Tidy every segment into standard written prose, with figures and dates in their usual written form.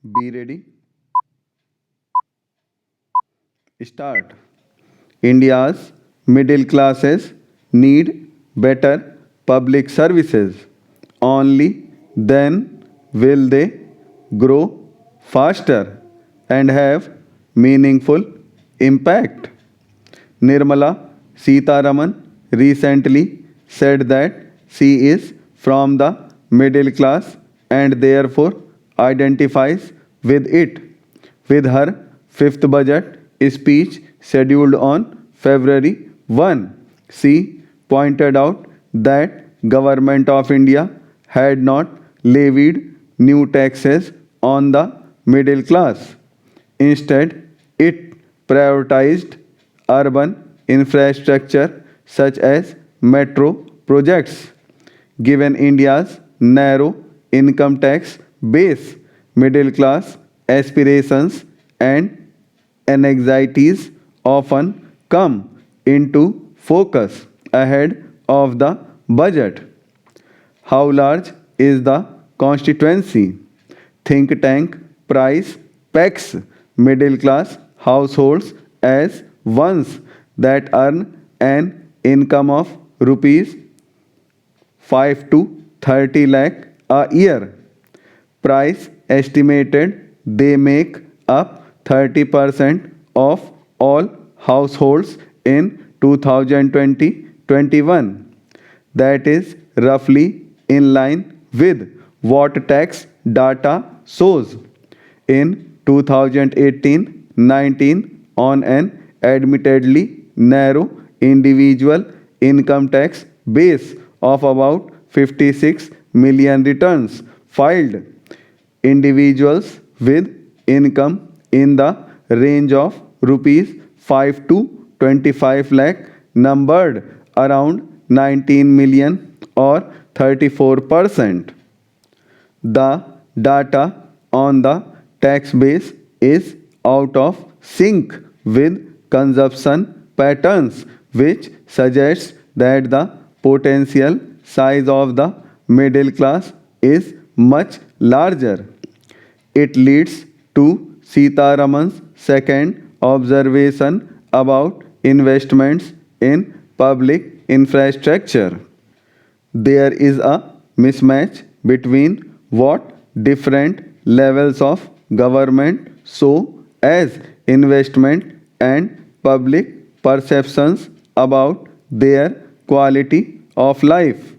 Be ready. Start. India's middle classes need better public services. Only then will they grow faster and have meaningful impact. Nirmala Sitharaman recently said that she is from the middle class and therefore identifies with it. With her fifth budget speech scheduled on February 1, she pointed out that government of India had not levied new taxes on the middle class. Instead, it prioritized urban infrastructure such as metro projects. Given India's narrow income tax base, middle class aspirations and anxieties often come into focus ahead of the budget. How large is the constituency? Think tank price pegs middle class households as ones that earn an income of rupees 5 to 30 lakh a year. Price estimated they make up 30% of all households in 2020-21. That is roughly in line with what tax data shows. In 2018-19, on an admittedly narrow individual income tax base of about 56 million returns filed, individuals with income in the range of rupees 5 to 25 lakh numbered around 19 million or 34%. The data on the tax base is out of sync with consumption patterns, which suggests that the potential size of the middle class is much larger. It leads to Sitharaman's second observation about investments in public infrastructure. There is a mismatch between what different levels of government show as investment and public perceptions about their quality of life.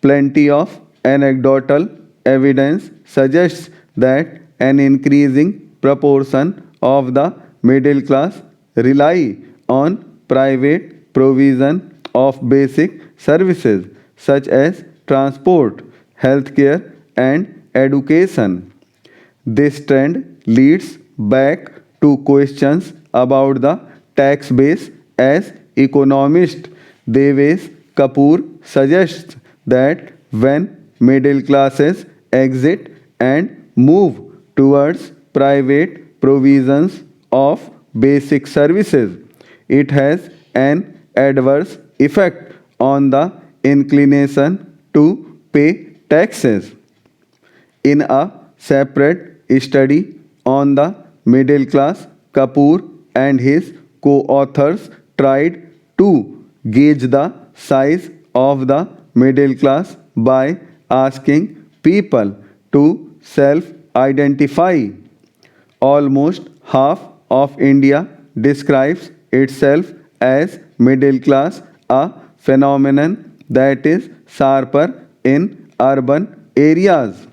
Plenty of anecdotal evidence suggests that an increasing proportion of the middle class rely on private provision of basic services such as transport, healthcare, and education. This trend leads back to questions about the tax base as economist Deves Kapoor suggests that when middle classes exit and move towards private provisions of basic services, it has an adverse effect on the inclination to pay taxes. In a separate study on the middle class, Kapoor and his co authors tried to gauge the size of the middle class by asking people to self identify. Almost half of India describes itself as middle class, a phenomenon that is sharper in urban areas.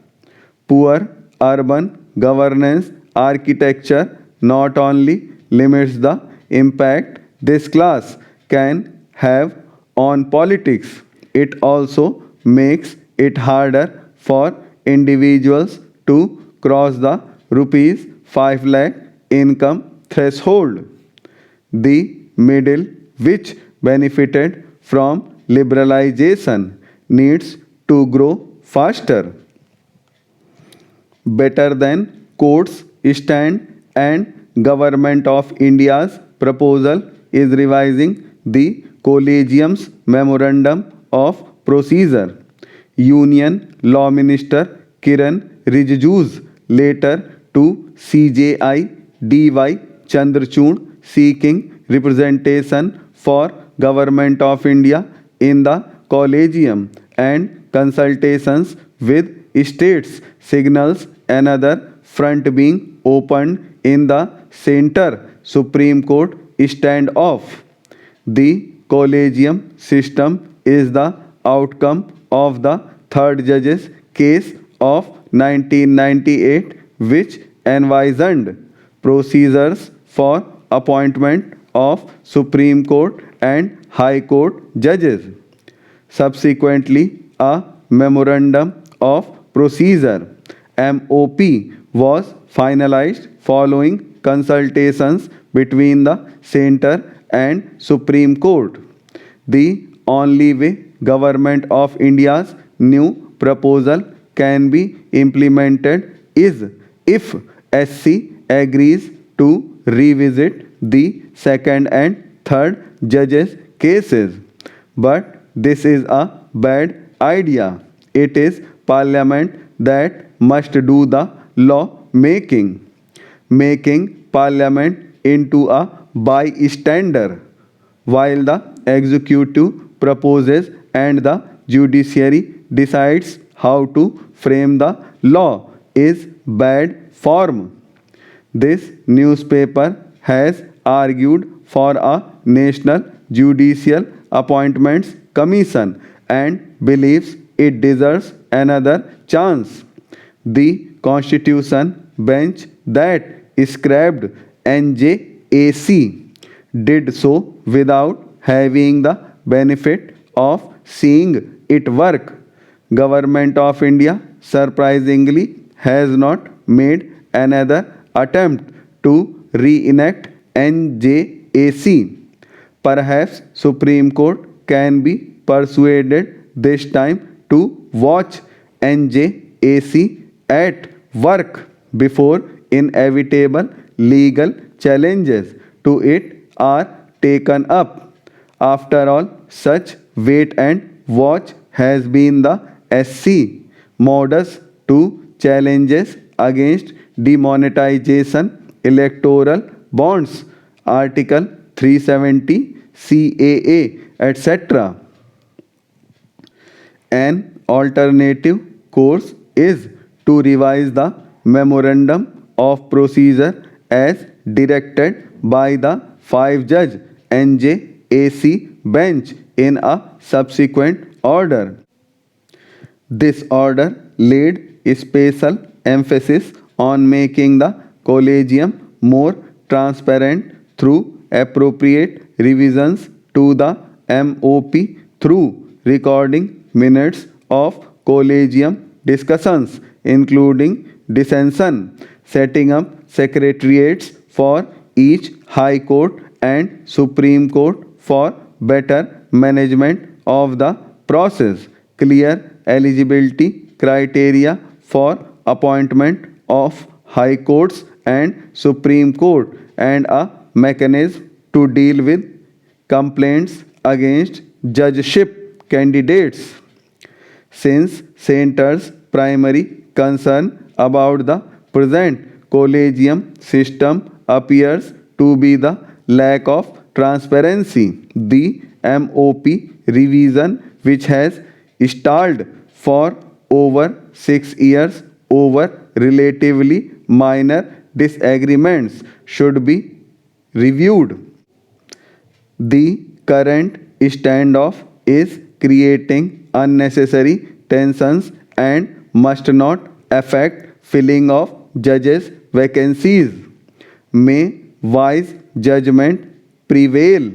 Poor urban governance architecture not only limits the impact this class can have on politics, it also makes it harder for individuals to cross the rupees 5 lakh income threshold. The middle, which benefited from liberalization, needs to grow faster. Better than courts stand and Government of India's proposal is revising the Collegium's Memorandum of Procedure. Union Law Minister Kiran Rijijju's letter to CJI DY Chandrachud seeking representation for Government of India in the Collegium and consultations with states signals another front being opened in the center Supreme Court standoff. The Collegium system is the outcome of the third judge's case of 1998, which envisioned procedures for appointment of Supreme Court and High Court judges. Subsequently, a Memorandum of Procedure MOP was finalized following consultations between the Centre and Supreme Court. The only way Government of India's new proposal can be implemented is if SC agrees to revisit the second and third judges' cases. But this is a bad idea. It is Parliament that must do the law making Parliament into a bystander while the executive proposes and the judiciary decides how to frame the law is bad form. This newspaper has argued for a National Judicial Appointments Commission and believes it deserves another chance. The Constitution bench that scrapped NJAC did so without having the benefit of seeing it work. Government of India surprisingly has not made another attempt to reenact NJAC. Perhaps Supreme Court can be persuaded this time to watch NJAC at work before inevitable legal challenges to it are taken up. After all, such wait and watch has been the SC modus to challenges against demonetization, electoral bonds, Article 370, CAA, etc. An alternative course is to revise the Memorandum of Procedure as directed by the 5-judge NJAC bench in a subsequent order. This order laid special emphasis on making the Collegium more transparent through appropriate revisions to the MOP through recording minutes of Collegium discussions, including dissension, setting up secretariats for each High Court and Supreme Court for better management of the process, clear eligibility criteria for appointment of High Courts and Supreme Court, and a mechanism to deal with complaints against judgeship candidates. Since Centre's primary concern about the present Collegium system appears to be the lack of transparency, the MOP revision, which has stalled for over 6 years over relatively minor disagreements, should be reviewed. The current standoff is creating unnecessary tensions and must not affect filling of judges' vacancies. May wise judgment prevail.